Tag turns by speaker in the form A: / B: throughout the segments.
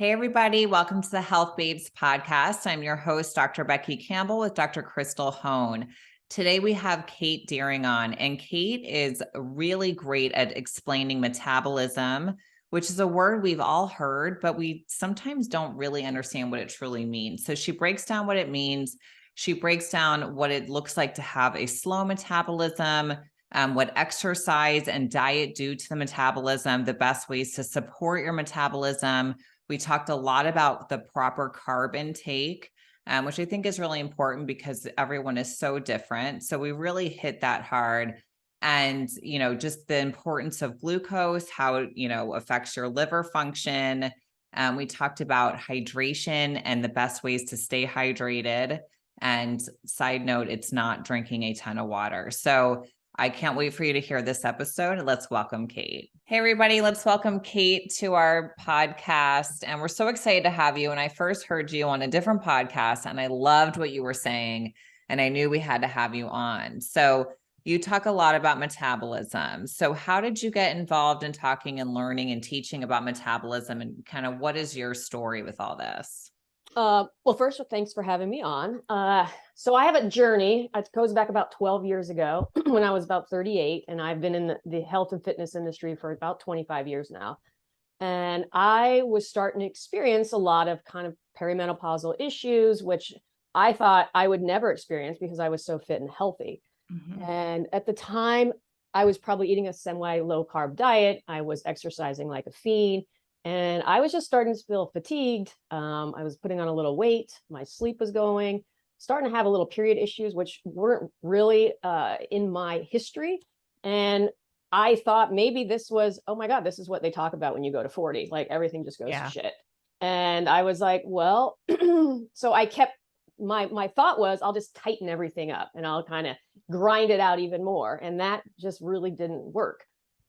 A: Hey, everybody. Welcome to the Health Babes podcast. I'm your host, Dr. Becky Campbell with Dr. Crystal Hohn. Today, we have Kate Deering on, and Kate is really great at explaining metabolism, which is a word we've all heard, but we sometimes don't really understand what it truly means. So she breaks down what it means. She breaks down what it looks like to have a slow metabolism, what exercise and diet do to the metabolism, the best ways to support your metabolism. We talked a lot about the proper carb intake, which I think is really important because everyone is so different. So we really hit that hard. And, just the importance of glucose, how it, affects your liver function. We talked about hydration and the best ways to stay hydrated. And side note, it's not drinking a ton of water. So I can't wait for you to hear this episode. Let's welcome Kate. Hey, everybody. Let's welcome Kate to our podcast. And we're so excited to have you. And I first heard you on a different podcast, and I loved what you were saying. And I knew we had to have you on. So you talk a lot about metabolism. So how did you get involved in talking and learning and teaching about metabolism? And kind of what is your story with all this?
B: Well, first, thanks for having me on. So I have a journey. It goes back about 12 years ago when I was about 38, and I've been in the health and fitness industry for about 25 years now. And I was starting to experience a lot of kind of perimenopausal issues, which I thought I would never experience because I was so fit and healthy. Mm-hmm. And at the time, I was probably eating a semi-low carb diet. I was exercising like a fiend. And I was just starting to feel fatigued. I was putting on a little weight. My sleep was going, starting to have a little period issues, which weren't really in my history. And I thought maybe this was, oh my God, this is what they talk about when you go to 40. Like everything just goes to shit. And I was like, well, so I kept, my thought was, I'll just tighten everything up and I'll kind of grind it out even more. And that just really didn't work.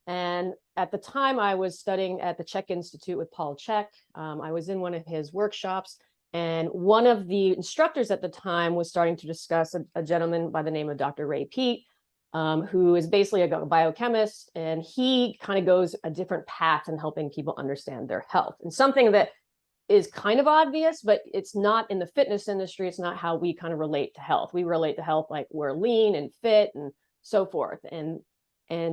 B: And at the time I was studying at the Czech Institute with Paul Chek. I was in one of his workshops, and one of the instructors at the time was starting to discuss a gentleman by the name of Dr. Ray Peat, who is basically a biochemist, and he kind of goes a different path in helping people understand their health. And something that is kind of obvious, but it's not in the fitness industry. It's not how we kind of relate to health. We relate to health like we're lean and fit and so forth. And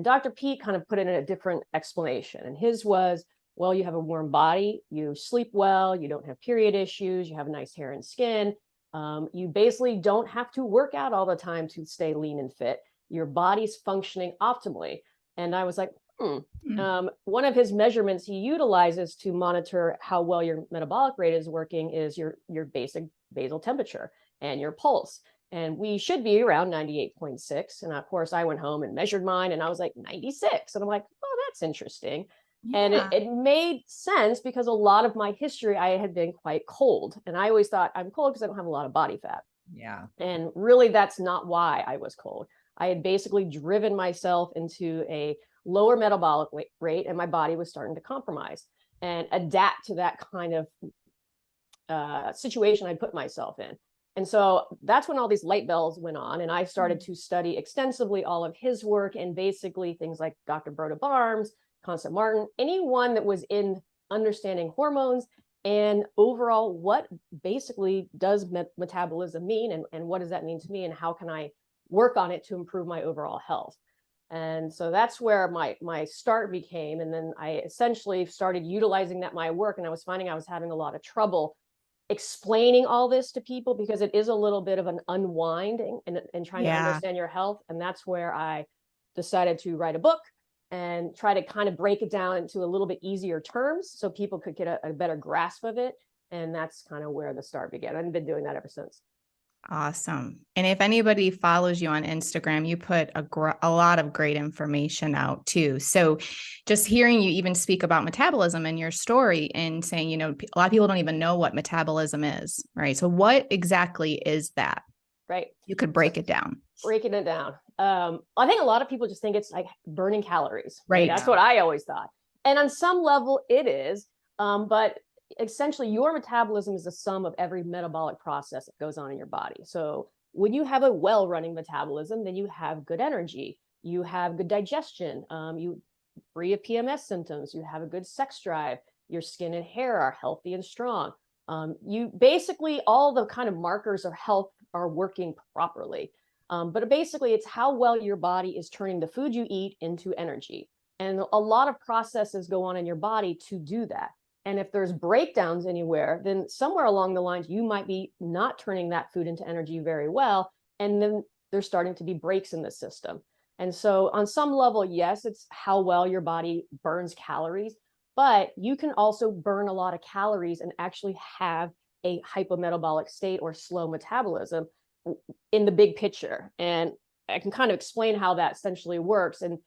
B: Dr. Peat kind of put it in a different explanation. And his was, well, you have a warm body, you sleep well, you don't have period issues, you have nice hair and skin. You basically don't have to work out all the time to stay lean and fit. Your body's functioning optimally. And I was like, one of his measurements he utilizes to monitor how well your metabolic rate is working is your basic basal temperature and your pulse. And we should be around 98.6. And of course, I went home and measured mine, and I was like 96. And I'm like, oh, that's interesting. Yeah. And it made sense because a lot of my history, I had been quite cold. And I always thought I'm cold because I don't have a lot of body fat.
A: Yeah.
B: And really, that's not why I was cold. I had basically driven myself into a lower metabolic rate, and my body was starting to compromise and adapt to that kind of situation I put myself in. And so that's when all these light bulbs went on, and I started to study extensively all of his work, and basically things like Dr. Broda Barnes, Constance Martin, anyone that was in understanding hormones and overall what basically does metabolism mean, and what does that mean to me, and how can I work on it to improve my overall health. And so that's where my start became. And then I essentially started utilizing that in my work, and I was finding I was having a lot of trouble explaining all this to people because it is a little bit of an unwinding and trying to understand your health. And that's where I decided to write a book and try to kind of break it down into a little bit easier terms so people could get a better grasp of it. And that's kind of where the start began. I've been doing that ever since.
C: Awesome. And if anybody follows you on Instagram, you put a lot of great information out too. So just hearing you even speak about metabolism in your story and saying, a lot of people don't even know what metabolism is, right? So what exactly is that?
B: Right.
C: You could break it down.
B: Breaking it down. I think a lot of people just think it's like burning calories.
C: Right.
B: That's what I always thought. And on some level it is, but essentially your metabolism is the sum of every metabolic process that goes on in your body. So when you have a well-running metabolism, then you have good energy, you have good digestion, you free of PMS symptoms, you have a good sex drive, Your skin and hair are healthy and strong. You basically, all the kind of markers of health are working properly. But basically, it's how well your body is turning the food you eat into energy. And a lot of processes go on in your body to do that. And if there's breakdowns anywhere, then somewhere along the lines, you might be not turning that food into energy very well. And then there's starting to be breaks in the system. And so on some level, yes, it's how well your body burns calories, but you can also burn a lot of calories and actually have a hypometabolic state or slow metabolism in the big picture. And I can kind of explain how that essentially works. And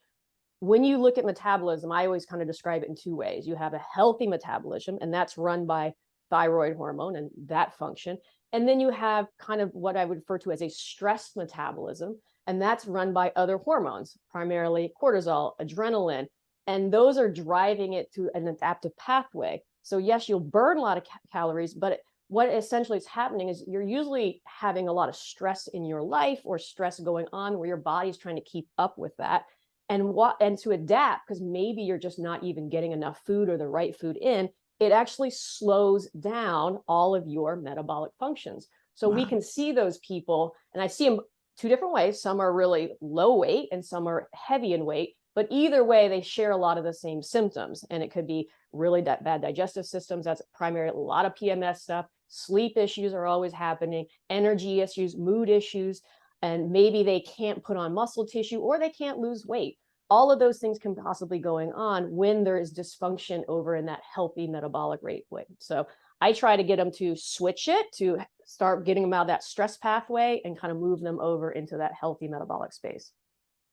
B: when you look at metabolism, I always kind of describe it in two ways. You have a healthy metabolism, and that's run by thyroid hormone and that function. And then you have kind of what I would refer to as a stress metabolism, and that's run by other hormones, primarily cortisol, adrenaline, and those are driving it through an adaptive pathway. So yes, you'll burn a lot of calories, but what essentially is happening is you're usually having a lot of stress in your life or stress going on where your body's trying to keep up with that. And to adapt, because maybe you're just not even getting enough food or the right food in, it actually slows down all of your metabolic functions. So we can see those people, and I see them two different ways. Some are really low weight and some are heavy in weight, but either way, they share a lot of the same symptoms. And it could be really bad digestive systems. That's primarily a lot of PMS stuff. Sleep issues are always happening, energy issues, mood issues, and maybe they can't put on muscle tissue or they can't lose weight. All of those things can possibly going on when there is dysfunction over in that healthy metabolic rate way. So I try to get them to switch it, to start getting them out of that stress pathway and kind of move them over into that healthy metabolic space.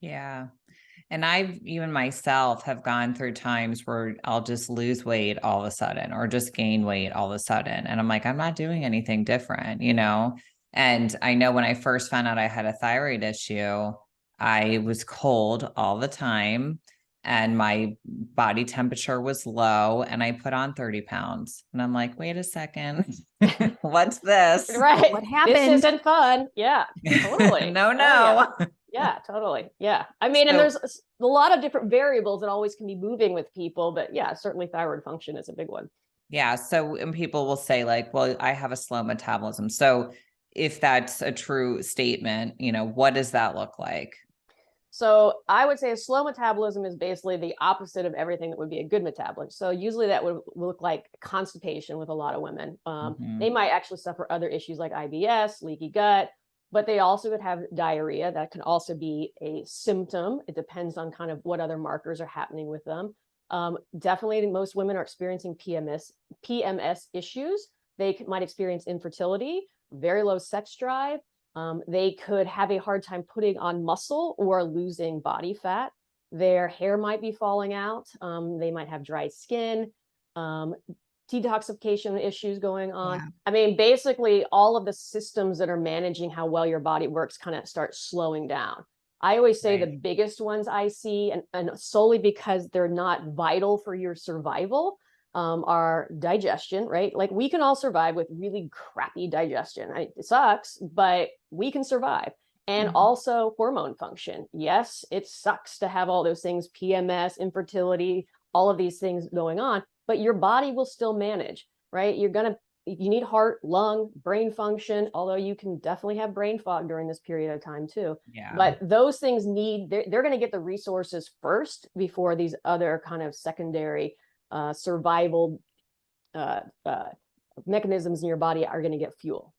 A: Yeah. And I've even myself have gone through times where I'll just lose weight all of a sudden or just gain weight all of a sudden. And I'm like, I'm not doing anything different, you know? And I know when I first found out I had a thyroid issue, I was cold all the time and my body temperature was low and I put on 30 pounds. And I'm like, wait a second, what's this?
B: Right.
C: What happened?
B: This isn't fun. Yeah, totally.
A: No.
B: Oh, yeah, totally. Yeah. I mean, and there's a lot of different variables that always can be moving with people, but yeah, certainly thyroid function is a big one.
A: Yeah. So, and people will say like, well, I have a slow metabolism. So if that's a true statement, you know, what does that look like?
B: So I would say a slow metabolism is basically the opposite of everything that would be a good metabolism. So usually that would look like constipation with a lot of women. They might actually suffer other issues like IBS, leaky gut, but they also would have diarrhea. That can also be a symptom. It depends on kind of what other markers are happening with them. Definitely most women are experiencing PMS issues. They might experience infertility, very low sex drive. They could have a hard time putting on muscle or losing body fat. Their hair might be falling out. They might have dry skin, detoxification issues going on. Yeah. I mean, basically all of the systems that are managing how well your body works kind of start slowing down. I always say the biggest ones I see, and solely because they're not vital for your survival, are digestion, right? Like we can all survive with really crappy digestion. It sucks, but we can survive. And also hormone function. Yes, it sucks to have all those things, PMS, infertility, all of these things going on, but your body will still manage, right? You need heart, lung, brain function, although you can definitely have brain fog during this period of time too. Yeah. But those things they're going to get the resources first before these other kind of secondary survival mechanisms in your body are going to get fuel.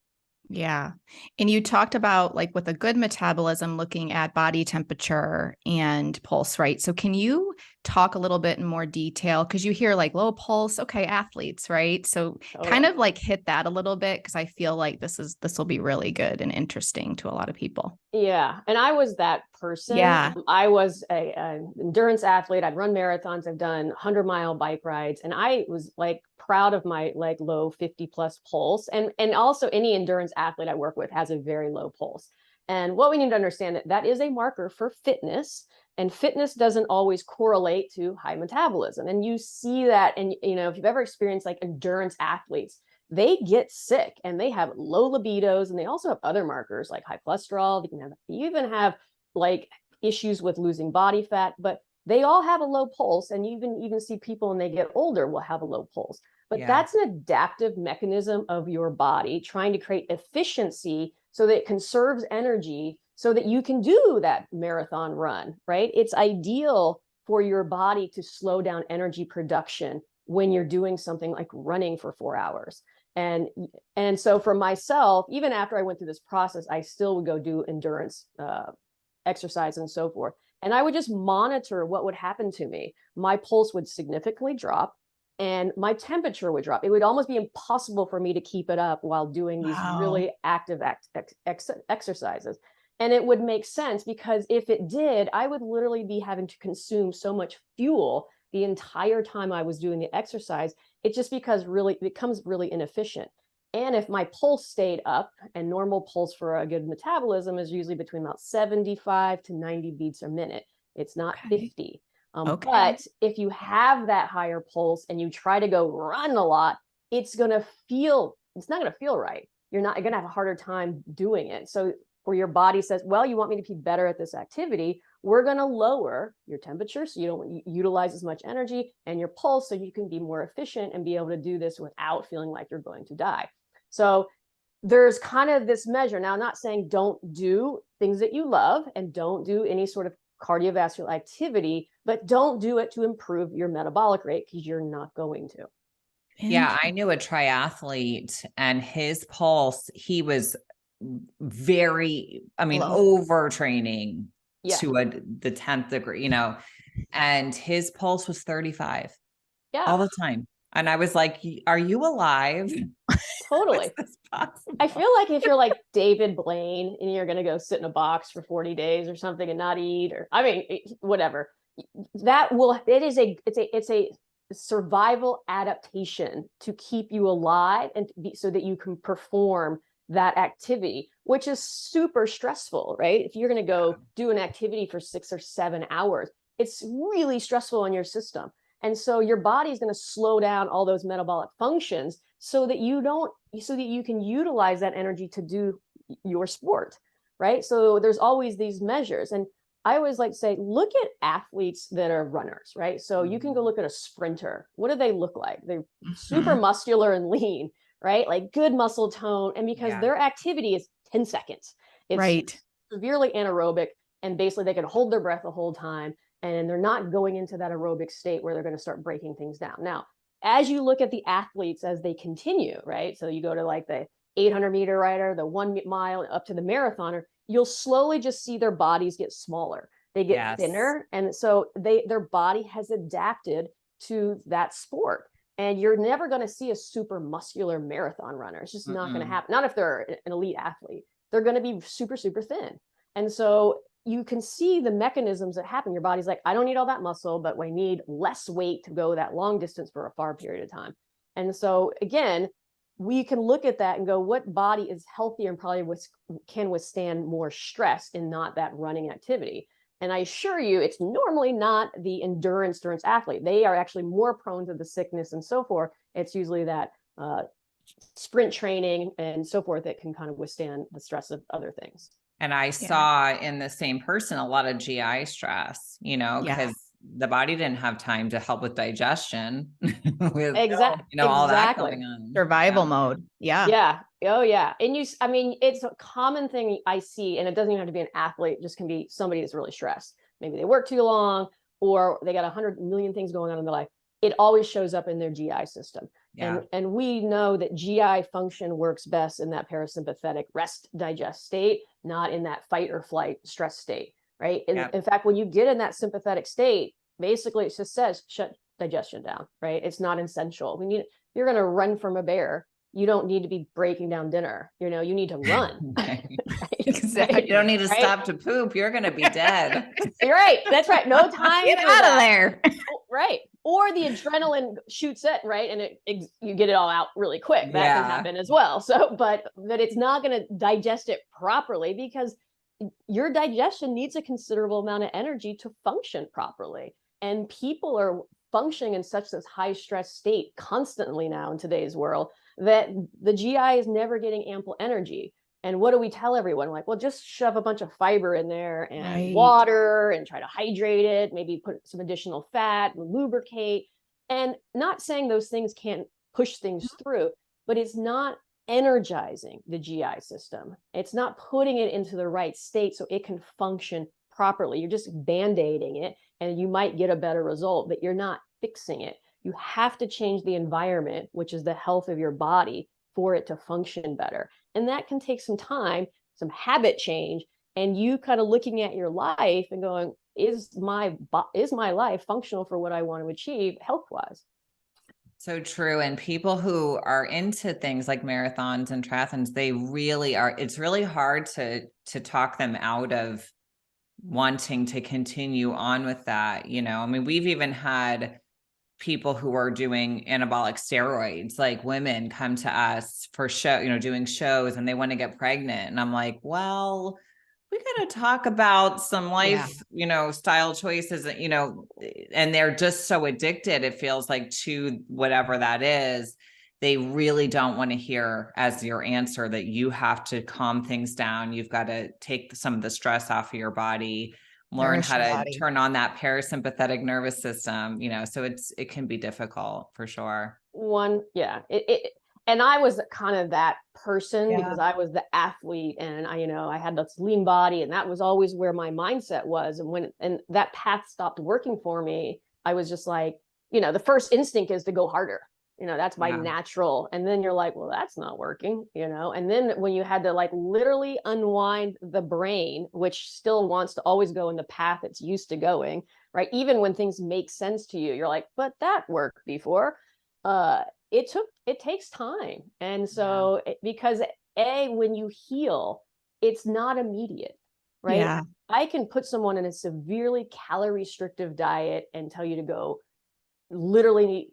C: Yeah. And you talked about like with a good metabolism, looking at body temperature and pulse, right? So can you talk a little bit in more detail? Because you hear like low pulse, okay, athletes, right? So kind of like hit that a little bit, because I feel like this will be really good and interesting to a lot of people.
B: Yeah. And I was that person. Yeah. I was an endurance athlete. I'd run marathons. I've done 100-mile bike rides. And I was like proud of my like low 50 plus pulse. And also any endurance athlete I work with has a very low pulse. And what we need to understand that is a marker for fitness, and fitness doesn't always correlate to high metabolism. And you see that, and you know, if you've ever experienced like endurance athletes, they get sick and they have low libidos, and they also have other markers like high cholesterol. You even have like issues with losing body fat, but they all have a low pulse, and you even see people when they get older will have a low pulse. But that's an adaptive mechanism of your body trying to create efficiency so that it conserves energy so that you can do that marathon run, right? It's ideal for your body to slow down energy production when you're doing something like running for 4 hours. And so for myself, even after I went through this process, I still would go do endurance exercise and so forth. And I would just monitor what would happen to me. My pulse would significantly drop and my temperature would drop. It would almost be impossible for me to keep it up while doing these really active exercises. And it would make sense, because if it did, I would literally be having to consume so much fuel the entire time I was doing the exercise. It just becomes really inefficient. And if my pulse stayed up, and normal pulse for a good metabolism is usually between about 75 to 90 beats a minute. It's not 50. But if you have that higher pulse and you try to go run a lot, it's not going to feel right. You're going to have a harder time doing it. So where your body says, well, you want me to be better at this activity, we're going to lower your temperature so you don't utilize as much energy, and your pulse so you can be more efficient and be able to do this without feeling like you're going to die. So there's kind of this measure. Now, I'm not saying don't do things that you love and don't do any sort of cardiovascular activity, but don't do it to improve your metabolic rate, because you're not going to.
A: Yeah, I knew a triathlete, and his pulse, he was very, overtraining to the 10th degree, and his pulse was 35 all the time. And I was like, are you alive?
B: Totally. I feel like if you're like David Blaine and you're going to go sit in a box for 40 days or something and not eat, or whatever, it's a survival adaptation to keep you alive and so that you can perform that activity, which is super stressful, right? If you're going to go do an activity for 6 or 7 hours, it's really stressful on your system. And so your body is going to slow down all those metabolic functions so that you can utilize that energy to do your sport, right? So there's always these measures. And I always like to say, look at athletes that are runners, right? So you can go look at a sprinter. What do they look like? They're super muscular and lean, right? Like good muscle tone. And because their activity is 10 seconds, it's severely anaerobic. And basically they can hold their breath the whole time. And they're not going into that aerobic state where they're going to start breaking things down. Now, as you look at the athletes as they continue, right? So you go to like the 800-meter rider, the 1 mile, up to the marathoner, you'll slowly just see their bodies get smaller. They get thinner. And so their body has adapted to that sport. And you're never going to see a super muscular marathon runner. It's just not going to happen. Not if they're an elite athlete. They're going to be super, super thin. And so you can see the mechanisms that happen. Your body's like, I don't need all that muscle, but we need less weight to go that long distance for a far period of time. And so again, we can look at that and go, what body is healthier and probably can withstand more stress in not that running activity? And I assure you, it's normally not the endurance athlete. They are actually more prone to the sickness and so forth. It's usually that sprint training and so forth that can kind of withstand the stress of other things.
A: And I saw in the same person a lot of GI stress, because the body didn't have time to help with digestion with all that going on.
C: Survival mode.
B: Yeah. Oh yeah. And it's a common thing I see, and it doesn't even have to be an athlete, it just can be somebody that's really stressed. Maybe they work too long, or they got 100 million things going on in their life. It always shows up in their GI system. And we know that GI function works best in that parasympathetic rest digest state, not in that fight or flight stress state, right? In fact, when you get in that sympathetic state, basically it just says shut digestion down, right? It's not essential. You're going to run from a bear. You don't need to be breaking down dinner. You need to run.
A: Right? Exactly. You don't need to stop to poop. You're going to be dead.
B: You're right. That's right. No time.
C: Get out of there.
B: Right. Or the adrenaline shoots it, right? And you get it all out really quick. That can happen as well. So, but it's not going to digest it properly, because your digestion needs a considerable amount of energy to function properly. And people are functioning in such this high stress state constantly now in today's world that the GI is never getting ample energy. And what do we tell everyone? Like, well, just shove a bunch of fiber in there and
C: Right.
B: water and try to hydrate it, maybe put some additional fat, lubricate. And not saying those things can't push things through, but it's not energizing the GI system. It's not putting it into the right state so it can function properly. You're just band-aiding it and you might get a better result, but you're not fixing it. You have to change the environment, which is the health of your body, for it to function better. And that can take some time, some habit change, and you kind of looking at your life and going, is my life functional for what I want to achieve health-wise?
A: So true. And people who are into things like marathons and triathlons, they really are, it's really hard to talk them out of wanting to continue on with that. I mean, we've even had people who are doing anabolic steroids, like women come to us for doing shows, and they want to get pregnant. And I'm like, well, we got to talk about some life, style choices, and they're just so addicted, it feels like, to whatever that is. They really don't want to hear as your answer that you have to calm things down. You've got to take some of the stress off of your body, learn how to turn on that parasympathetic nervous system, so it can be difficult for sure.
B: And I was kind of that person because I was the athlete and I had this lean body, and that was always where my mindset was. And when that path stopped working for me, I was just like, the first instinct is to go harder. That's my natural. And then you're like, well, that's not working, and then when you had to like literally unwind the brain, which still wants to always go in the path it's used to going, right? Even when things make sense to you, you're like, but that worked before. It takes time. And so because when you heal, it's not immediate, right?
C: Yeah.
B: I can put someone in a severely calorie restrictive diet and tell you to go literally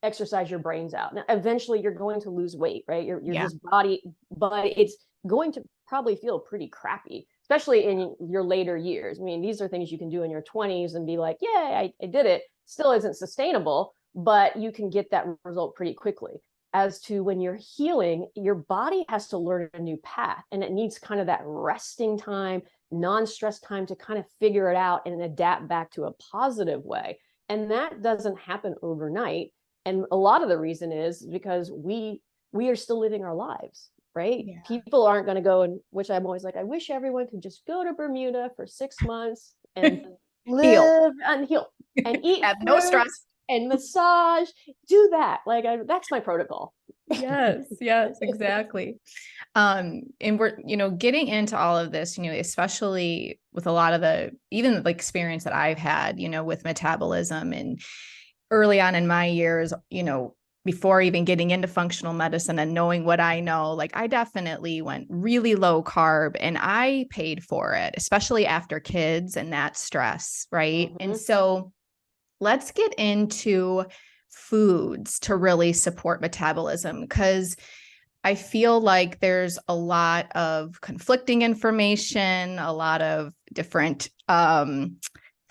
B: exercise your brains out. Now, eventually you're going to lose weight, right? Your just body, but it's going to probably feel pretty crappy, especially in your later years. I mean, these are things you can do in your 20s and be like, yeah, I did it. Still isn't sustainable, but you can get that result pretty quickly. As to when you're healing, your body has to learn a new path, and it needs kind of that resting time, non-stress time to kind of figure it out and adapt back to a positive way. And that doesn't happen overnight. And a lot of the reason is because we are still living our lives, right? Yeah. People aren't going to go, and which I'm always like, I wish everyone could just go to Bermuda for 6 months and live and heal and eat
C: have no stress
B: and massage, do that. Like that's my protocol.
C: Yes, exactly. And we're, getting into all of this, especially with a lot of even the experience that I've had, with metabolism and early on in my years, before even getting into functional medicine and knowing what I know, like I definitely went really low carb, and I paid for it, especially after kids and that stress. Right. Mm-hmm. And so let's get into foods to really support metabolism, because I feel like there's a lot of conflicting information, a lot of different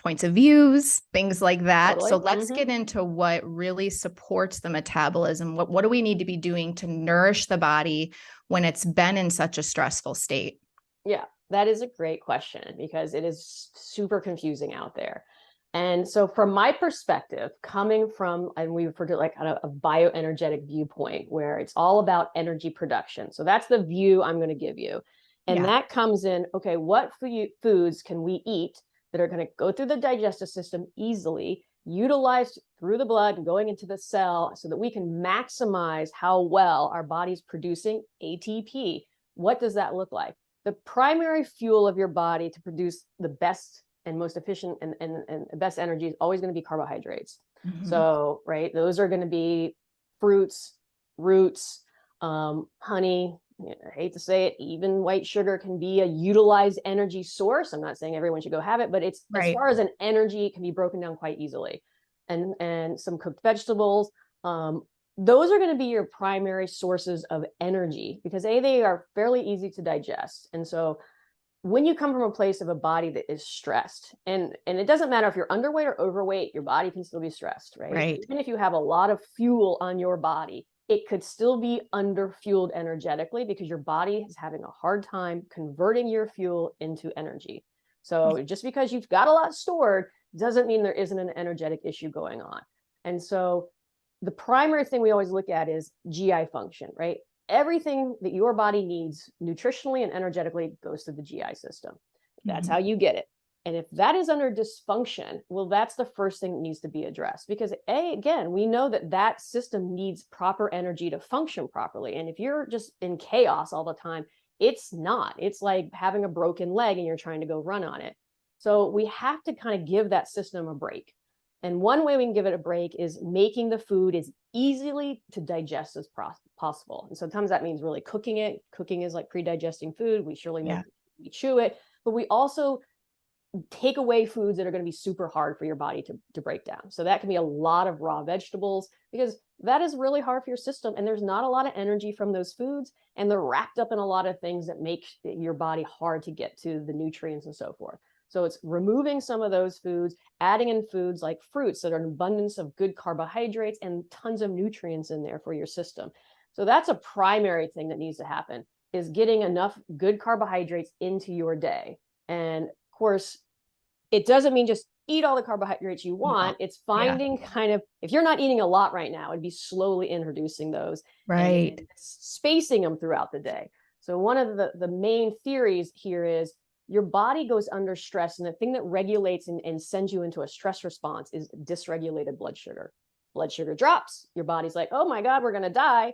C: points of views, things like that. Totally. So let's get into what really supports the metabolism. What do we need to be doing to nourish the body when it's been in such a stressful state?
B: Yeah, that is a great question, because it is super confusing out there. And so from my perspective, coming from, and we refer to like kind of a bioenergetic viewpoint, where it's all about energy production. So that's the view I'm going to give you. And that comes in, okay, what foods can we eat that are going to go through the digestive system easily, utilized through the blood and going into the cell, so that we can maximize how well our body's producing ATP. What does that look like? The primary fuel of your body to produce the best and most efficient and best energy is always going to be carbohydrates. Mm-hmm. So, right, those are going to be fruits, roots, honey. I hate to say it, even white sugar can be a utilized energy source. I'm not saying everyone should go have it, but it's as far as an energy, it can be broken down quite easily. And some cooked vegetables. Those are going to be your primary sources of energy, because they are fairly easy to digest. And so when you come from a place of a body that is stressed, and it doesn't matter if you're underweight or overweight, your body can still be stressed, right? Even if you have a lot of fuel on your body, it could still be underfueled energetically because your body is having a hard time converting your fuel into energy. So just because you've got a lot stored doesn't mean there isn't an energetic issue going on. And so the primary thing we always look at is GI function, right? Everything that your body needs nutritionally and energetically goes to the GI system. That's how you get it. And if that is under dysfunction, well, that's the first thing that needs to be addressed, because again, we know that that system needs proper energy to function properly. And if you're just in chaos all the time, it's not. It's like having a broken leg and you're trying to go run on it. So we have to kind of give that system a break. And one way we can give it a break is making the food as easily to digest as possible. And sometimes that means really cooking it. Cooking is like pre-digesting food. We surely make we chew it, but we also take away foods that are going to be super hard for your body to break down. So that can be a lot of raw vegetables, because that is really hard for your system. And there's not a lot of energy from those foods. And they're wrapped up in a lot of things that make your body hard to get to the nutrients and so forth. So it's removing some of those foods, adding in foods like fruits that are an abundance of good carbohydrates and tons of nutrients in there for your system. So that's a primary thing that needs to happen, is getting enough good carbohydrates into your day. And of course, it doesn't mean just eat all the carbohydrates you want. It's finding kind of, if you're not eating a lot right now, it'd be slowly introducing those, and spacing them throughout the day. So one of the main theories here is your body goes under stress, and the thing that regulates and sends you into a stress response is dysregulated blood sugar. Blood sugar drops, your body's like, oh my God, we're going to die.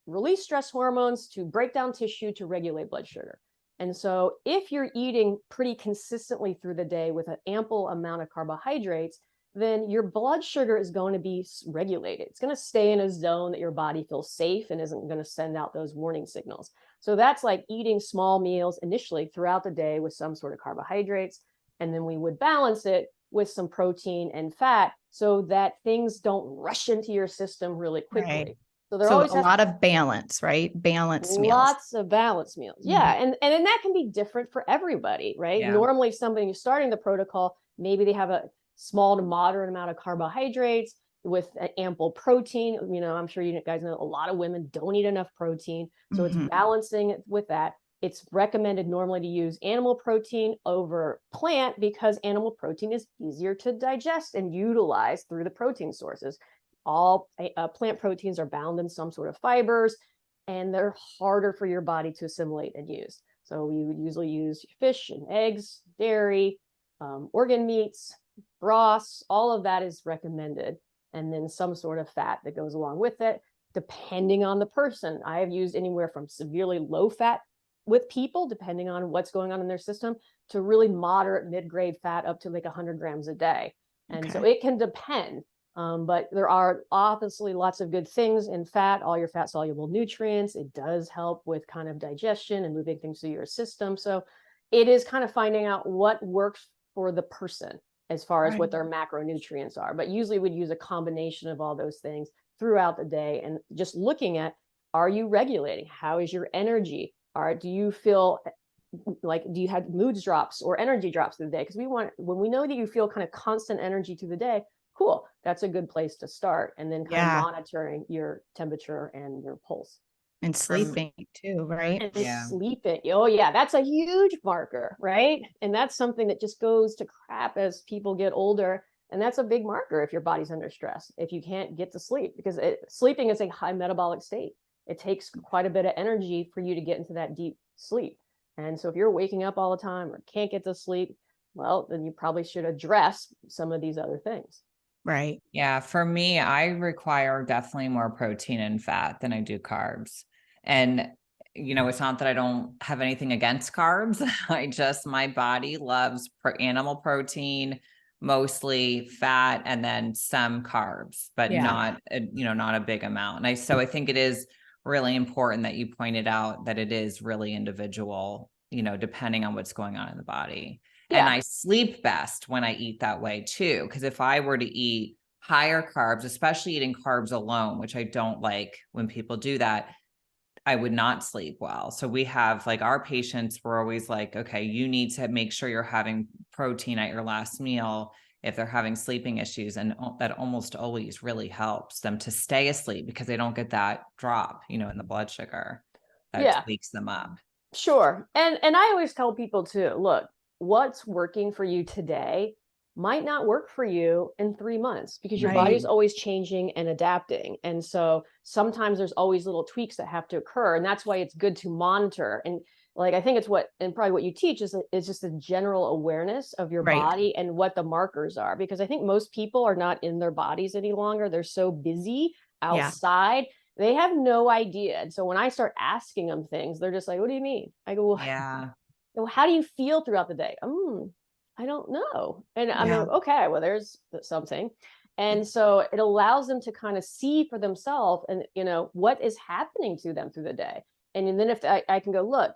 B: Release stress hormones to break down tissue to regulate blood sugar. And so if you're eating pretty consistently through the day with an ample amount of carbohydrates, then your blood sugar is going to be regulated. It's going to stay in a zone that your body feels safe and isn't going to send out those warning signals. So that's like eating small meals initially throughout the day with some sort of carbohydrates. And then we would balance it with some protein and fat so that things don't rush into your system really quickly. So there always
C: a lot of balance, right? Balanced meals.
B: Lots of balanced meals. Yeah. And then that can be different for everybody, right? Normally, if somebody who's starting the protocol, maybe they have a small to moderate amount of carbohydrates with an ample protein. You know, I'm sure you guys know a lot of women don't eat enough protein. So it's balancing it with that. It's recommended normally to use animal protein over plant, because animal protein is easier to digest and utilize through the protein sources. All plant proteins are bound in some sort of fibers, and they're harder for your body to assimilate and use. So we would usually use fish and eggs, dairy, organ meats, broths, all of that is recommended. And then some sort of fat that goes along with it, depending on the person. I have used anywhere from severely low fat with people, depending on what's going on in their system, to really moderate mid-grade fat up to like 100 grams a day. And so it can depend. But there are obviously lots of good things in fat, all your fat soluble nutrients. It does help with kind of digestion and moving things through your system. So it is kind of finding out what works for the person as far as what their macronutrients are. But usually we'd use a combination of all those things throughout the day, and just looking at, are you regulating? How is your energy? Do you feel like, do you have moods drops or energy drops through the day? Because when we know that you feel kind of constant energy through the day, cool, that's a good place to start. And then kind of monitoring your temperature and your pulse.
C: And sleeping too, right?
B: And sleeping. Oh yeah, that's a huge marker, right? And that's something that just goes to crap as people get older. And that's a big marker if your body's under stress, if you can't get to sleep, because sleeping is a high metabolic state. It takes quite a bit of energy for you to get into that deep sleep. And so if you're waking up all the time or can't get to sleep, well, then you probably should address some of these other things.
C: Right.
A: Yeah. For me, I require definitely more protein and fat than I do carbs. And, you know, it's not that I don't have anything against carbs. My body loves animal protein, mostly fat, and then some carbs, but not a big amount. And so I think it is really important that you pointed out that it is really individual, you know, depending on what's going on in the body. And I sleep best when I eat that way too. Because if I were to eat higher carbs, especially eating carbs alone, which I don't like when people do that, I would not sleep well. So we have like our patients were always like, okay, you need to make sure you're having protein at your last meal. if they're having sleeping issues, and that almost always really helps them to stay asleep because they don't get that drop, in the blood sugar that wakes them up.
B: Sure. And I always tell people too, look, what's working for you today might not work for you in 3 months, because your body's always changing and adapting. And so sometimes there's always little tweaks that have to occur. And that's why it's good to monitor. And like, I think it's and probably what you teach is just a general awareness of your body and what the markers are, because I think most people are not in their bodies any longer. They're so busy outside. They have no idea. And so when I start asking them things, they're just like, what do you mean? I go, well, how do you feel throughout the day? I don't know. And I'm like, okay, well, there's something. And so it allows them to kind of see for themselves and, what is happening to them through the day. And then if I can go, look,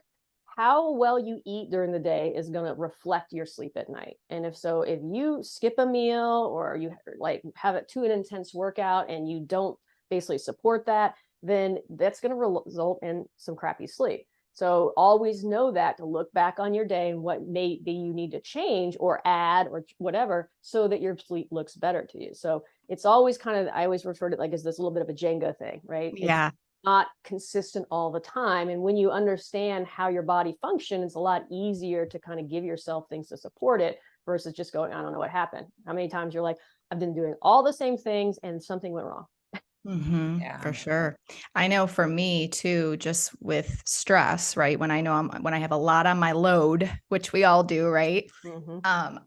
B: how well you eat during the day is going to reflect your sleep at night. And if you skip a meal, or you like have it too an intense workout and you don't basically support that, then that's going to result in some crappy sleep. So always know that, to look back on your day and what maybe you need to change or add or whatever, so that your sleep looks better to you. So it's always I always refer to it like as this little bit of a Jenga thing, right?
C: Yeah.
B: It's not consistent all the time. And when you understand how your body functions, it's a lot easier to kind of give yourself things to support it, versus just going, I don't know what happened. How many times you're like, I've been doing all the same things and something went wrong.
C: For sure. I know for me too, just with stress, right? When I have a lot on my load, which we all do, right?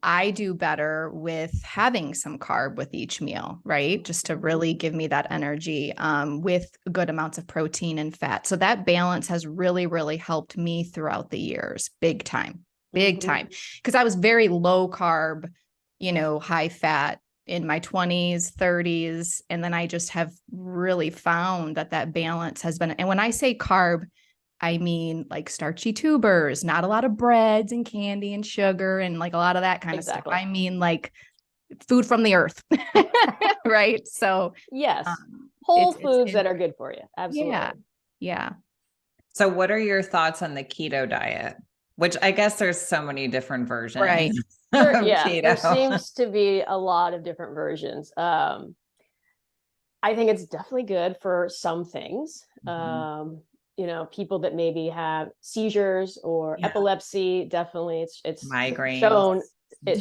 C: I do better with having some carb with each meal, right? Just to really give me that energy, with good amounts of protein and fat. So that balance has really, really helped me throughout the years. Big time. Because I was very low carb, high fat in my 20s, 30s. And then I just have really found that balance has been, and when I say carb, I mean like starchy tubers, not a lot of breads and candy and sugar and like a lot of that kind of stuff. I mean like food from the earth, right? So
B: yes, whole foods that are good for you. Absolutely.
C: Yeah.
A: So what are your thoughts on the keto diet? Which I guess there's so many different versions.
B: Right. There seems to be a lot of different versions. I think it's definitely good for some things. People that maybe have seizures or epilepsy, definitely it's
A: migraines.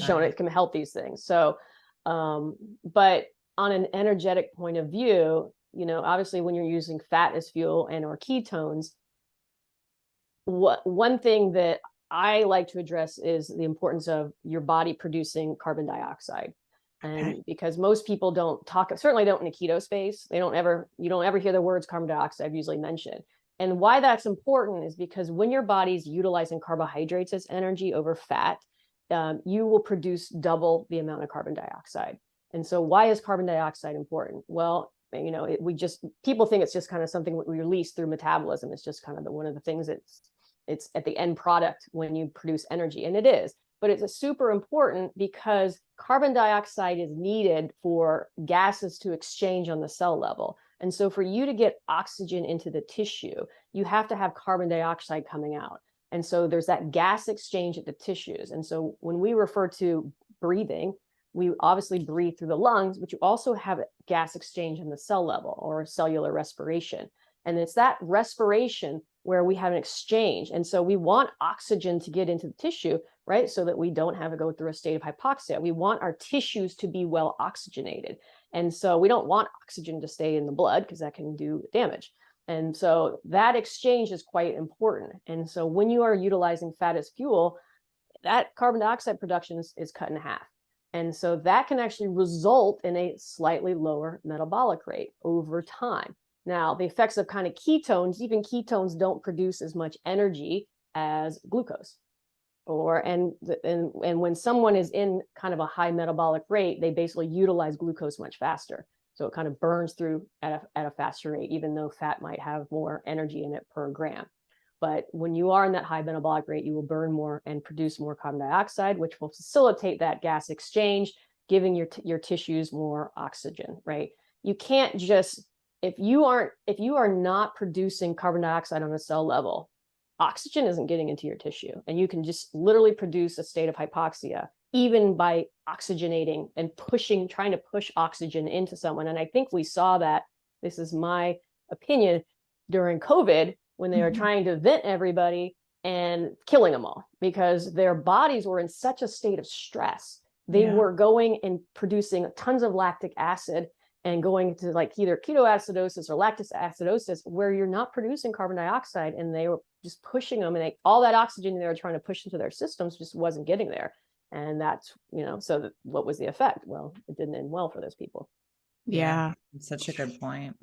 B: shown it can help these things. So, but on an energetic point of view, obviously when you're using fat as fuel and or ketones, one thing that I like to address is the importance of your body producing carbon dioxide. And because most people certainly don't in the keto space, you don't ever hear the words carbon dioxide usually mentioned. And why that's important is because when your body's utilizing carbohydrates as energy over fat, you will produce double the amount of carbon dioxide. And so why is carbon dioxide important? Well, people think it's just kind of something we release through metabolism. It's just kind of one of the things it's at the end product when you produce energy, and it is, but it's super important because carbon dioxide is needed for gases to exchange on the cell level. And so for you to get oxygen into the tissue, you have to have carbon dioxide coming out. And so there's that gas exchange at the tissues. And so when we refer to breathing, we obviously breathe through the lungs, but you also have gas exchange on the cell level, or cellular respiration. And it's that respiration where we have an exchange. And so we want oxygen to get into the tissue, right? So that we don't have to go through a state of hypoxia. We want our tissues to be well oxygenated. And so we don't want oxygen to stay in the blood because that can do damage. And so that exchange is quite important. And so when you are utilizing fat as fuel, that carbon dioxide production is cut in half. And so that can actually result in a slightly lower metabolic rate over time. Now, the effects of kind of ketones, even ketones don't produce as much energy as glucose. And when someone is in kind of a high metabolic rate, they basically utilize glucose much faster. So it kind of burns through at a faster rate, even though fat might have more energy in it per gram. But when you are in that high metabolic rate, you will burn more and produce more carbon dioxide, which will facilitate that gas exchange, giving your tissues more oxygen, right? You can't just, if you are not producing carbon dioxide on a cell level, oxygen isn't getting into your tissue, and you can just literally produce a state of hypoxia even by oxygenating and trying to push oxygen into someone. And I think we saw that, this is my opinion, during COVID, when they were trying to vent everybody and killing them all because their bodies were in such a state of stress. They were going and producing tons of lactic acid and going to like either ketoacidosis or lactic acidosis, where you're not producing carbon dioxide, and they were just pushing them, and all that oxygen they were trying to push into their systems just wasn't getting there. And that's, so what was the effect? Well, it didn't end well for those people.
C: Yeah.
A: It's such a good point.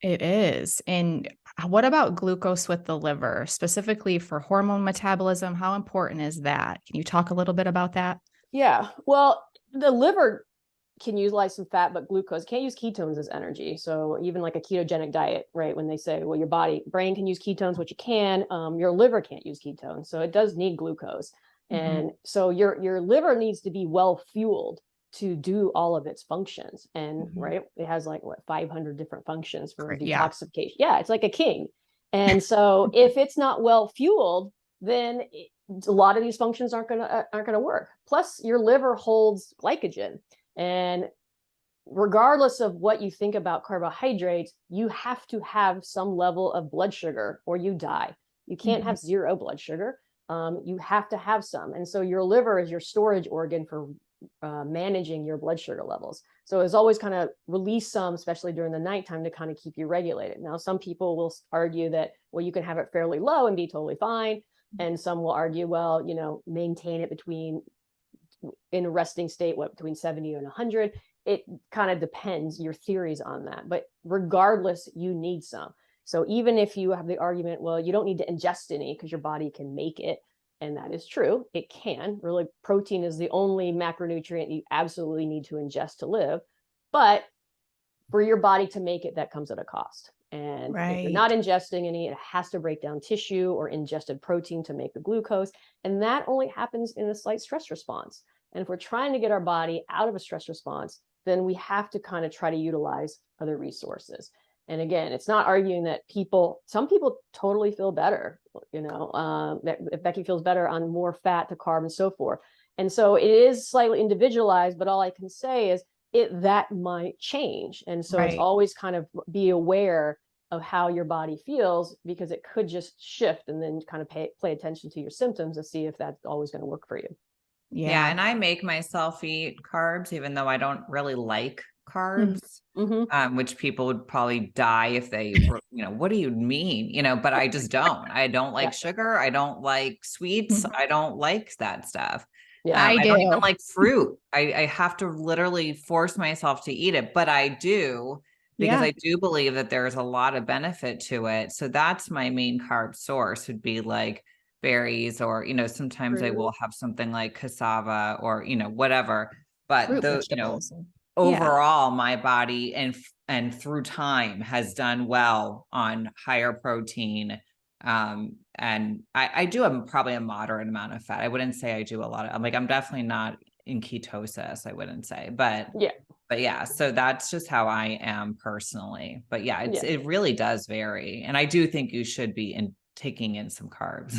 C: It is. And what about glucose with the liver, specifically for hormone metabolism? How important is that? Can you talk a little bit about that?
B: Yeah. Well, the liver can utilize some fat, but glucose can't use ketones as energy. So even like a ketogenic diet, right? When they say, well, your brain can use ketones, which you can, your liver can't use ketones. So it does need glucose. And so your liver needs to be well fueled to do all of its functions. And right, it has like 500 different functions for detoxification. Yeah, it's like a king. And so if it's not well fueled, then a lot of these functions aren't gonna work. Plus, your liver holds glycogen, and regardless of what you think about carbohydrates, you have to have some level of blood sugar or you die. You can't have zero blood sugar. You have to have some. And so your liver is your storage organ for managing your blood sugar levels. So it's always kind of release some, especially during the nighttime, to kind of keep you regulated. Now, some people will argue that, well, you can have it fairly low and be totally fine. And some will argue, well, maintain it in a resting state, between 70 and 100. It kind of depends your theories on that. But regardless, you need some. So even if you have the argument, well, you don't need to ingest any because your body can make it. And that is true. It can. Really, protein is the only macronutrient you absolutely need to ingest to live. But for your body to make it, that comes at a cost. And if you're not ingesting any, it has to break down tissue or ingested protein to make the glucose. And that only happens in a slight stress response. And if we're trying to get our body out of a stress response, then we have to kind of try to utilize other resources. And again, it's not arguing that some people totally feel better, that Becky feels better on more fat to carb and so forth. And so it is slightly individualized, but all I can say is that might change. And so it's always kind of be aware of how your body feels, because it could just shift, and then kind of play attention to your symptoms and see if that's always going to work for you.
A: Yeah. And I make myself eat carbs, even though I don't really like carbs, which people would probably die if they were, what do you mean? But I just don't. I don't like sugar. I don't like sweets. I don't like that stuff.
B: Yeah,
A: I don't even like fruit. I have to literally force myself to eat it, but I do, because I do believe that there's a lot of benefit to it. So that's my main carb source, would be like berries, or, sometimes I will have something like cassava or, whatever, but overall my body and through time has done well on higher protein. And I do probably a moderate amount of fat. I wouldn't say I do a lot of, I'm definitely not in ketosis, I wouldn't say, but yeah, so that's just how I am personally. But yeah, it really does vary. And I do think you should be taking in some carbs.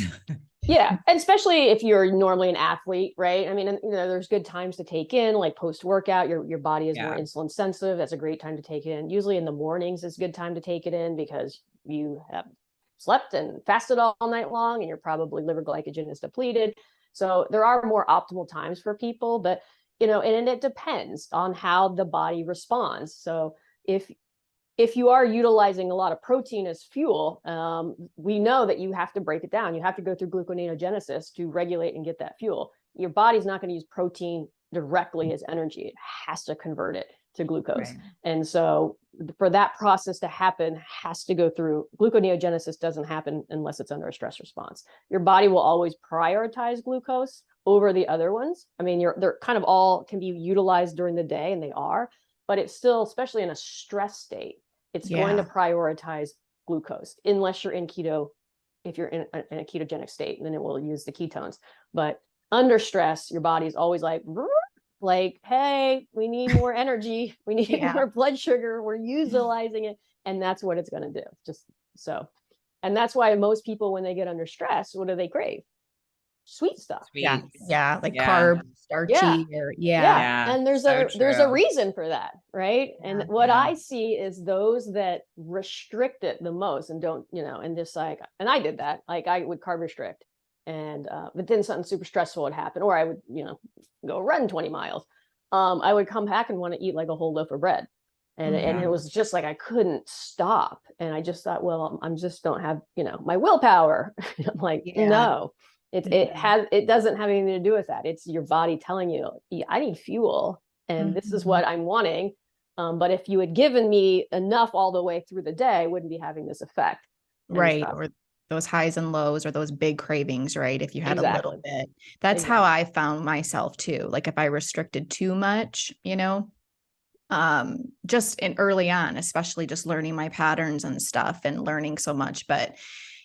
B: Yeah. And especially if you're normally an athlete, right? I mean, there's good times to take in, like post-workout, your body is more insulin sensitive. That's a great time to take it in. Usually in the mornings is a good time to take it in, because you have slept and fasted all night long, and you're probably liver glycogen is depleted. So there are more optimal times for people, but, and it depends on how the body responds. So if you are utilizing a lot of protein as fuel, we know that you have to break it down. You have to go through gluconeogenesis to regulate and get that fuel. Your body's not going to use protein directly as energy. It has to convert it to glucose. Right. And so for that process to happen, has to go through gluconeogenesis. Doesn't happen unless it's under a stress response. Your body will always prioritize glucose over the other ones. I mean, they're kind of all can be utilized during the day, and they are, but it's still, especially in a stress state, it's going to prioritize glucose, unless you're in keto. If you're in a ketogenic state, then it will use the ketones. But under stress, your body's always like, hey, we need more energy. We need more blood sugar. We're utilizing it. And that's what it's going to do. Just so. And that's why most people, when they get under stress, what do they crave? sweet stuff.
C: Yeah.
A: Sweets.
C: Yeah. Like
A: Yeah.
C: carb, starchy, or
B: Yeah.
A: Yeah.
B: And there's
A: So
B: there's a
A: true.
B: reason for that, right? And what
A: Yeah.
B: I see is those that restrict it the most and don't, and just like, and I did that. Like I would carb restrict, and but then something super stressful would happen, or I would, go run 20 miles. I would come back and want to eat like a whole loaf of bread. And it was just like I couldn't stop. And I just thought, well, I'm just don't have, my willpower. I'm like, no. It doesn't have anything to do with that. It's your body telling you, I need fuel, and this is what I'm wanting. But if you had given me enough all the way through the day, I wouldn't be having this effect.
C: right. Or those highs and lows, or those big cravings, right? If you had a little bit, that's how I found myself too. Like if I restricted too much, just in early on, especially just learning my patterns and stuff and learning so much, but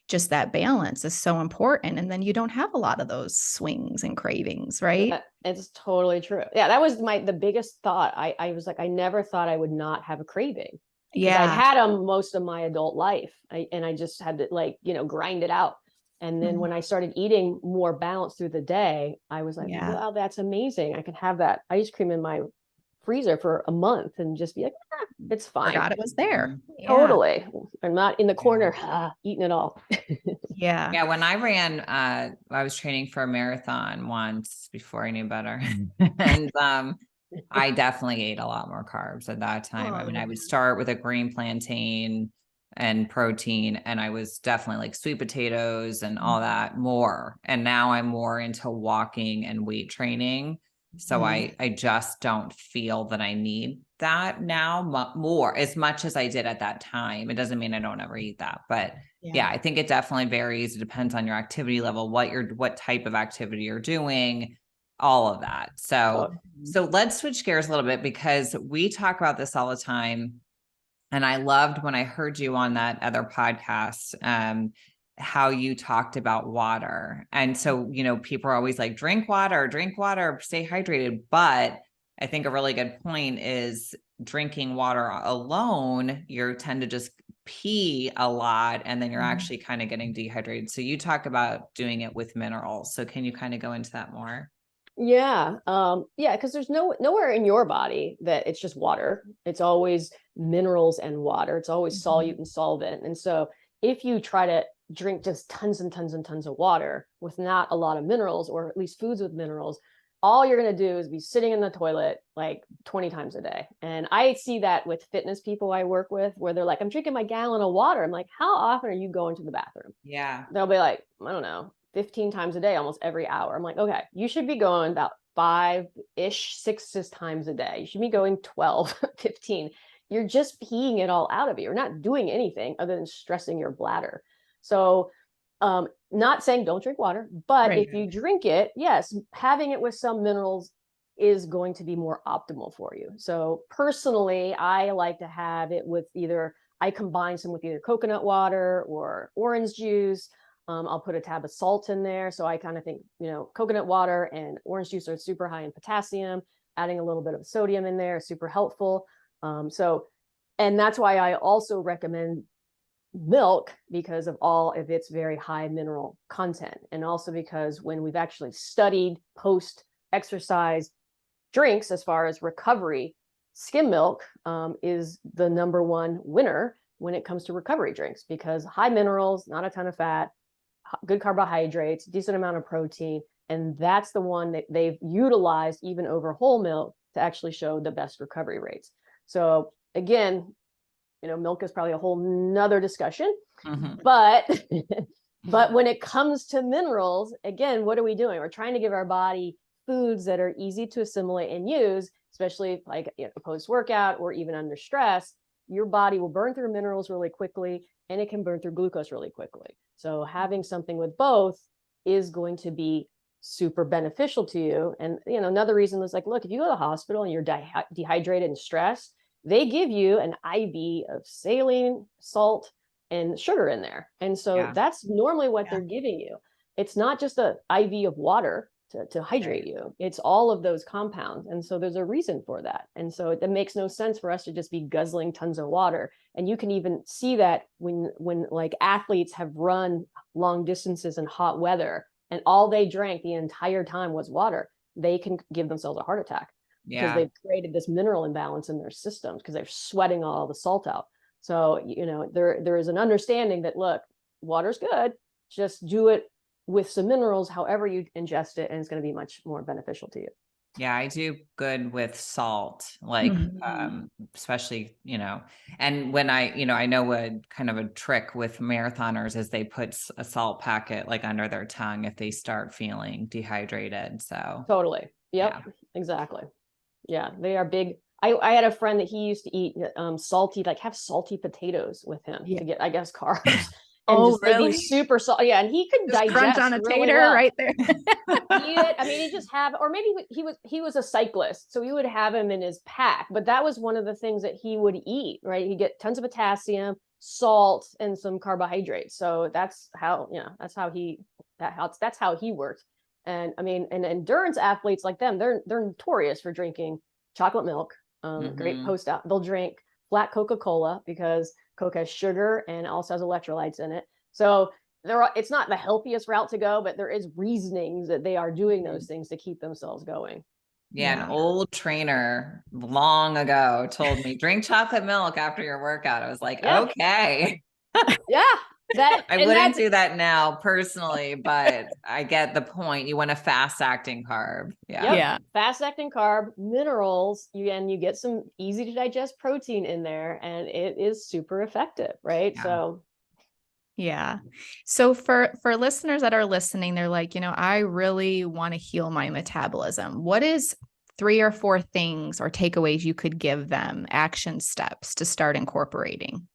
C: just that balance is so important. And then you don't have a lot of those swings and cravings, right?
B: It's totally true. Yeah. That was the biggest thought. I was like, I never thought I would not have a craving. Yeah. I'd had them most of my adult life. And I just had to grind it out. And then when I started eating more balanced through the day, I was like, wow, that's amazing. I can have that ice cream in my freezer for a month and just be like, it's fine.
C: Forgot it was there.
B: Totally. I'm not in the corner eating it all.
A: Yeah. When I ran, I was training for a marathon once before I knew better. And I definitely ate a lot more carbs at that time. I mean, I would start with a green plantain and protein, and I was definitely like sweet potatoes and all that more. And now I'm more into walking and weight training. So I just don't feel that I need that now more as much as I did at that time. It doesn't mean I don't ever eat that, but I think it definitely varies. It depends on your activity level, what type of activity you're doing, all of that. So let's switch gears a little bit, because we talk about this all the time. And I loved when I heard you on that other podcast, how you talked about water. And so, people are always like, drink water, stay hydrated. But I think a really good point is drinking water alone, you tend to just pee a lot, and then you're actually kind of getting dehydrated. So you talk about doing it with minerals. So can you kind of go into that more?
B: Yeah. Because there's nowhere in your body that it's just water. It's always minerals and water. It's always solute and solvent. And so if you try to drink just tons and tons and tons of water with not a lot of minerals, or at least foods with minerals, all you're going to do is be sitting in the toilet like 20 times a day. And I see that with fitness people I work with, where they're like, I'm drinking my gallon of water. I'm like, how often are you going to the bathroom?
A: Yeah.
B: They'll be like, I don't know, 15 times a day, almost every hour. I'm like, okay, you should be going about 5-ish, 6 times a day. You should be going 12, 15. You're just peeing it all out of you. You're not doing anything other than stressing your bladder. So not saying don't drink water, but if you drink it, yes, having it with some minerals is going to be more optimal for you. So personally, I like to have it with I combine some with either coconut water or orange juice. I'll put a tab of salt in there. So I kind of think, coconut water and orange juice are super high in potassium. Adding a little bit of sodium in there is super helpful. And that's why I also recommend milk, because of all of its very high mineral content. And also because when we've actually studied post-exercise drinks as far as recovery, skim milk is the number one winner when it comes to recovery drinks, because high minerals, not a ton of fat, good carbohydrates, decent amount of protein. And that's the one that they've utilized even over whole milk to actually show the best recovery rates. So again, milk is probably a whole nother discussion, but when it comes to minerals, again, what are we doing? We're trying to give our body foods that are easy to assimilate and use, especially like post-workout or even under stress. Your body will burn through minerals really quickly, and it can burn through glucose really quickly. So having something with both is going to be super beneficial to you. And, another reason is like, look, if you go to the hospital and you're dehydrated and stressed, they give you an IV of saline, salt, and sugar in there. And so that's normally what they're giving you. It's not just an IV of water to hydrate you. It's all of those compounds. And so there's a reason for that. And so it makes no sense for us to just be guzzling tons of water. And you can even see that when like athletes have run long distances in hot weather, and all they drank the entire time was water, they can give themselves a heart attack because they've created this mineral imbalance in their systems because they're sweating all the salt out. So, there is an understanding that, look, water's good, just do it with some minerals, however you ingest it, and it's going to be much more beneficial to you.
A: Yeah, I do good with salt, like, especially, and when I know a kind of a trick with marathoners is they put a salt packet like under their tongue if they start feeling dehydrated. So
B: totally. Yep. Yeah. Exactly. Yeah. They are big. I had a friend that he used to eat salty, like have salty potatoes with him to get, I guess, carbs. And they'd be super salty. Yeah, and he could just digest crunch on a really tater right there. He just have, or maybe he was a cyclist, so he would have him in his pack. But that was one of the things that he would eat. Right, he'd get tons of potassium, salt, and some carbohydrates. So that's how he worked. And and endurance athletes like them, they're notorious for drinking chocolate milk. Great post-out. They'll drink flat Coca-Cola because Coke has sugar and also has electrolytes in it. So it's not the healthiest route to go, but there is reasonings that they are doing those things to keep themselves going.
A: Yeah, an old trainer long ago told me, drink chocolate milk after your workout. I was like, okay.
B: Yeah.
A: I wouldn't do that now personally, but I get the point. You want a fast-acting carb.
B: Yeah. Fast-acting carb, minerals, you get some easy to digest protein in there, and it is super effective, right?
C: Yeah. So for listeners that are listening, they're like, I really want to heal my metabolism. What is 3 or 4 things or takeaways you could give them, action steps to start incorporating?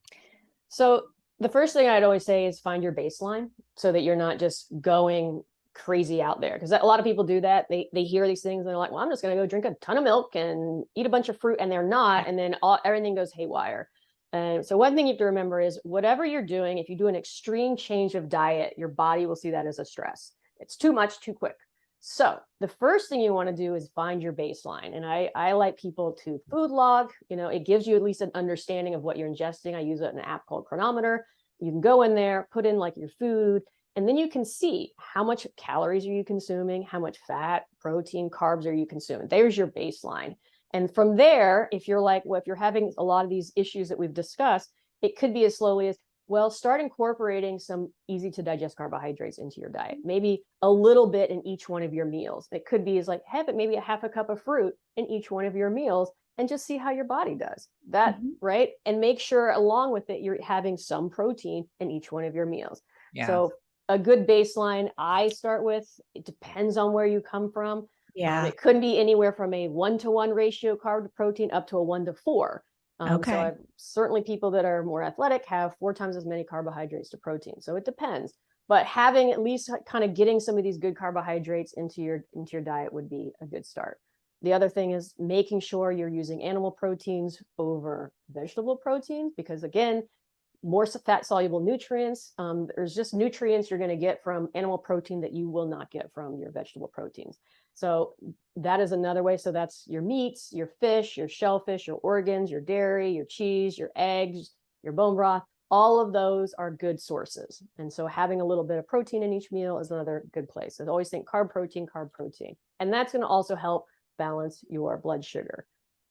B: So the first thing I'd always say is find your baseline so that you're not just going crazy out there. Because a lot of people do that. They hear these things and they're like, well, I'm just going to go drink a ton of milk and eat a bunch of fruit, and they're not. And then everything goes haywire. And so one thing you have to remember is whatever you're doing, if you do an extreme change of diet, your body will see that as a stress. It's too much, too quick. So the first thing you want to do is find your baseline. And I like people to food log. It gives you at least an understanding of what you're ingesting. I use an app called Chronometer. You can go in there, put in like your food, and then you can see how much calories are you consuming, how much fat, protein, carbs are you consuming. There's your baseline. And from there, if you're like, well, if you're having a lot of these issues that we've discussed, it could be as slowly as, well, start incorporating some easy to digest carbohydrates into your diet, maybe a little bit in each one of your meals. It could be as like, have it maybe a half a cup of fruit in each one of your meals and just see how your body does that. Right. And make sure along with it, you're having some protein in each one of your meals. Yeah. So a good baseline I start with, it depends on where you come from. Yeah. It couldn't be anywhere from a 1-to-1 ratio carb to protein up to a 1-to-4. So I've certainly people that are more athletic have 4 times as many carbohydrates to protein. So it depends, but having at least kind of getting some of these good carbohydrates into your diet would be a good start. The other thing is making sure you're using animal proteins over vegetable proteins, because again, more fat soluble nutrients. There's just nutrients you're going to get from animal protein that you will not get from your vegetable proteins. So that is another way. So that's your meats, your fish, your shellfish, your organs, your dairy, your cheese, your eggs, your bone broth. All of those are good sources. And so having a little bit of protein in each meal is another good place. So always think carb, protein. And that's going to also help balance your blood sugar.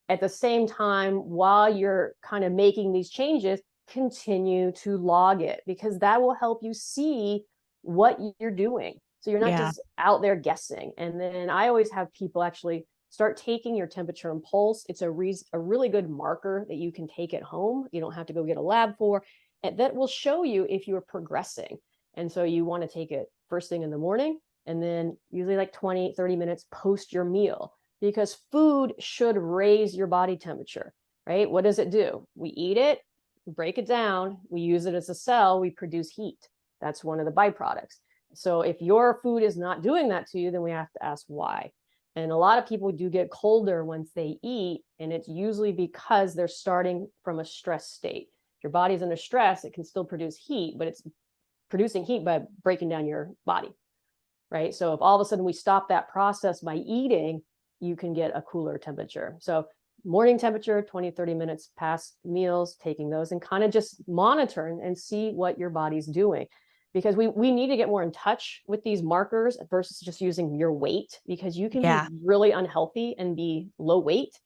B: At the same time, while you're kind of making these changes, continue to log it, because that will help you see what you're doing. So you're not just out there guessing. And then I always have people actually start taking your temperature and pulse. It's a really good marker that you can take at home. You don't have to go get a lab for, and that will show you if you are progressing. And so you want to take it first thing in the morning, and then usually like 20-30 minutes post your meal, because food should raise your body temperature, right? What does it do? We eat it, we break it down, we use it as a cell, we produce heat. That's one of the byproducts. So if your food is not doing that to you, then we have to ask why. And a lot of people do get colder once they eat, and it's usually because they're starting from a stress state. If your body's under stress, it can still produce heat, but it's producing heat by breaking down your body, right? So if all of a sudden we stop that process by eating, you can get a cooler temperature. So morning temperature, 20-30 minutes past meals, taking those and kind of just monitor and see what your body's doing. because we need to get more in touch with these markers versus just using your weight, because you can be really unhealthy and be low weight,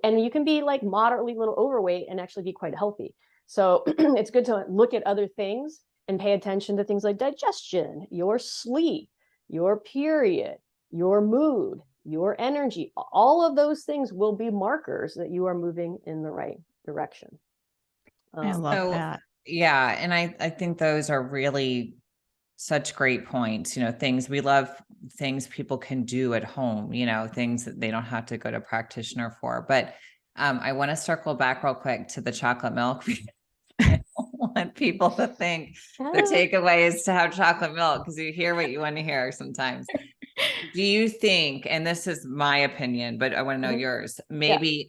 B: and you can be like moderately little overweight and actually be quite healthy. So it's good to look at other things and pay attention to things like digestion, your sleep, your period, your mood, your energy. All of those things will be markers that you are moving in the right direction.
C: I love that.
A: Yeah. And I think those are really such great points. We love things people can do at home, things that they don't have to go to a practitioner for. But I want to circle back real quick to the chocolate milk. I don't want people to think the takeaway is to have chocolate milk, because you hear what you want to hear sometimes. Do you think, and this is my opinion, but I want to know yours, maybe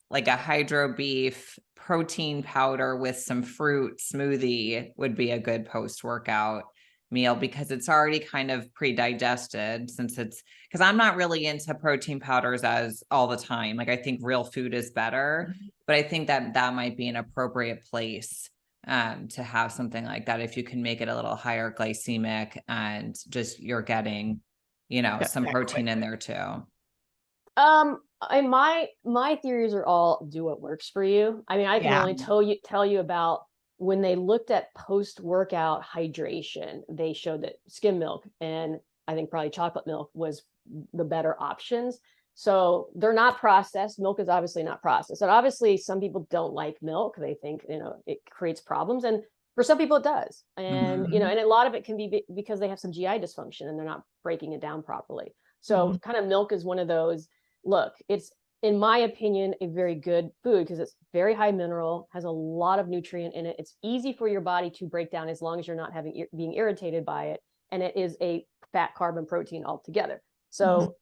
A: like a hydro beef protein powder with some fruit smoothie would be a good post-workout meal, because it's already kind of pre-digested, because I'm not really into protein powders as all the time. Like, I think real food is better, but I think that might be an appropriate place to have something like that, if you can make it a little higher glycemic and just you're getting, some protein in there too.
B: My theories are all do what works for you. I mean, I can only tell you about when they looked at post-workout hydration, they showed that skim milk and I think probably chocolate milk was the better options. So they're not processed. Milk is obviously not processed. And obviously some people don't like milk. They think, it creates problems. And for some people it does. And, and a lot of it can be because they have some GI dysfunction and they're not breaking it down properly. So kind of milk is one of those. Look, it's, in my opinion, a very good food because it's very high mineral, has a lot of nutrient in it. It's easy for your body to break down as long as you're not being irritated by it. And it is a fat, carb, and protein altogether. So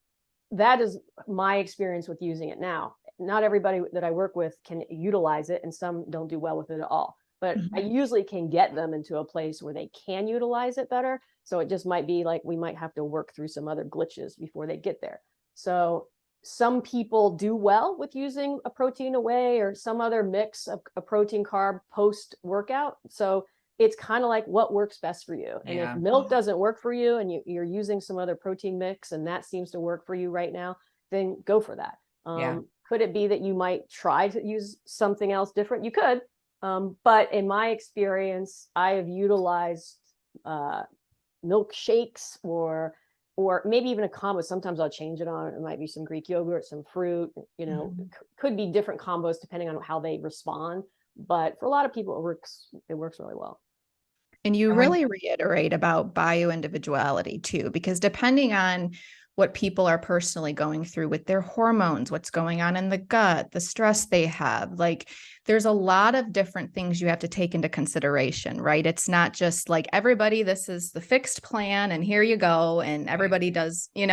B: that is my experience with using it now. Not everybody that I work with can utilize it, and some don't do well with it at all. But I usually can get them into a place where they can utilize it better. So it just might be like we might have to work through some other glitches before they get there. So some people do well with using a protein away or some other mix of a protein carb post workout. So it's kind of like what works best for you. And if milk doesn't work for you and you're using some other protein mix and that seems to work for you right now, then go for that. Could it be that you might try to use something else different? You could. But in my experience, I have utilized milkshakes or maybe even a combo. Sometimes I'll change it on. It might be some Greek yogurt, some fruit, could be different combos depending on how they respond. But for a lot of people, it works really well.
C: And you really reiterate about bioindividuality too, because depending on what people are personally going through with their hormones, what's going on in the gut, the stress they have, like there's a lot of different things you have to take into consideration, right? It's not just like everybody, this is the fixed plan and here you go. And everybody does, and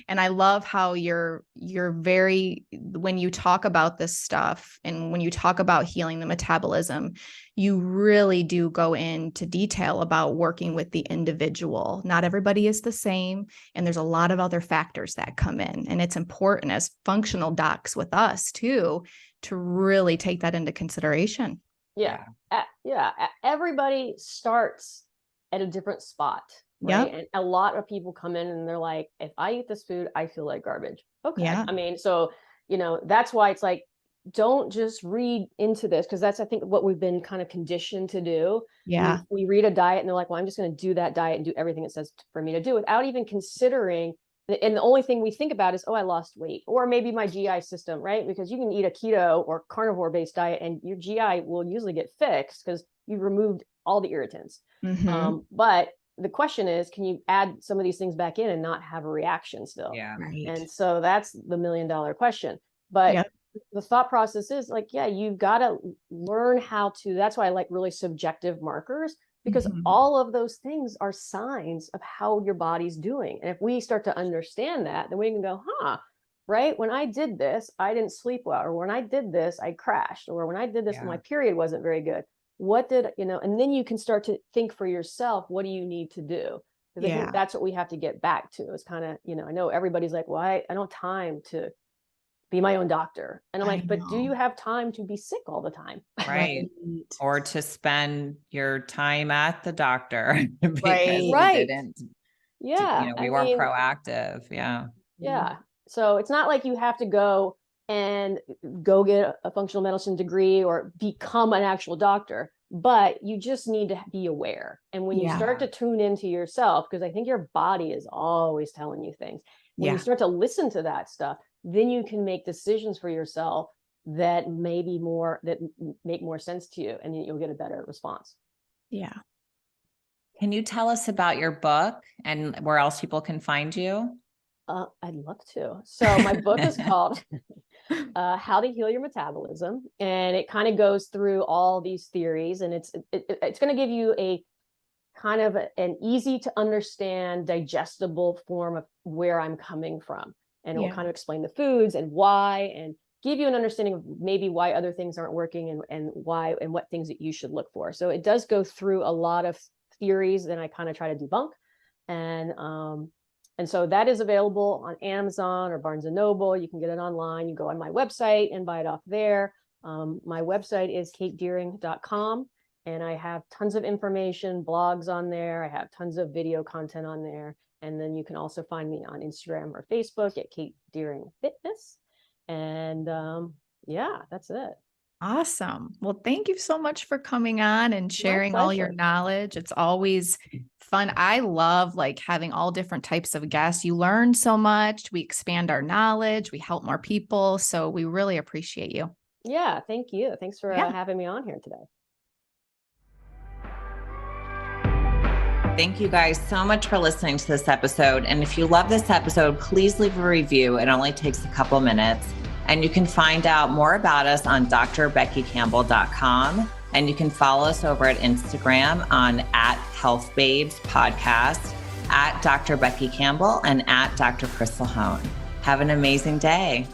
C: I love how you're very, when you talk about this stuff and when you talk about healing the metabolism, you really do go into detail about working with the individual. Not everybody is the same. And there's a lot of other factors that come in. And it's important as functional docs with us too, to really take that into consideration.
B: Yeah. Everybody starts at a different spot. Right. And a lot of people come in and they're like, if I eat this food, I feel like garbage. Okay. Yeah. I mean, so, that's why it's like, don't just read into this, because that's, I think, what we've been kind of conditioned to do. Yeah. We read a diet and they're like, well, I'm just going to do that diet and do everything it says for me to do without even considering. And the only thing we think about is, oh, I lost weight, or maybe my GI system, right? Because you can eat a keto or carnivore based diet and your GI will usually get fixed because you've removed all the irritants. But the question is, can you add some of these things back in and not have a reaction still? Yeah. Right. And so that's the $1 million question. But the thought process is like, you've got to learn how to, that's why I like really subjective markers, because all of those things are signs of how your body's doing. And if we start to understand that, then we can go, right? When I did this, I didn't sleep well, or when I did this, I crashed, or when I did this, my period wasn't very good. What did, and then you can start to think for yourself, what do you need to do? Because I think that's what we have to get back to. It's kind of, I know everybody's like, well, I don't have time to be my own doctor. And I'm
C: I
B: like, but do
C: know.
B: you have time to be sick all the time?
A: Right. Or to spend your time at the doctor because
C: Right.
A: we
B: Right.
A: didn't,
B: Yeah.
A: we weren't proactive. Yeah.
B: Yeah. So it's not like you have to go and go get a functional medicine degree or become an actual doctor, but you just need to be aware. And when you start to tune into yourself, because I think your body is always telling you things, when you start to listen to that stuff, then you can make decisions for yourself that make more sense to you, and then you'll get a better response.
C: Yeah.
A: Can you tell us about your book and where else people can find you?
B: I'd love to. So my book is called How to Heal Your Metabolism, and it kind of goes through all these theories, and it's going to give you a kind of an easy to understand, digestible form of where I'm coming from, and it will kind of explain the foods and why, and give you an understanding of maybe why other things aren't working and why and what things that you should look for. So it does go through a lot of theories that I kind of try to debunk, and so that is available on Amazon or Barnes & Noble. You can get it online. You go on my website and buy it off there. My website is katedeering.com, and I have tons of information, blogs on there. I have tons of video content on there. And then you can also find me on Instagram or Facebook at Kate Deering Fitness. And that's it.
C: Awesome. Well, thank you so much for coming on and sharing all your knowledge. It's always fun. I love having all different types of guests. You learn so much. We expand our knowledge. We help more people. So we really appreciate you.
B: Yeah. Thank you. Thanks for having me on here today.
A: Thank you guys so much for listening to this episode. And if you love this episode, please leave a review. It only takes a couple minutes. And you can find out more about us on drbeckycampbell.com. And you can follow us over at Instagram on @HealthBabesPodcast, @Dr. Becky Campbell, and @Dr. Crystal Hohn. Have an amazing day.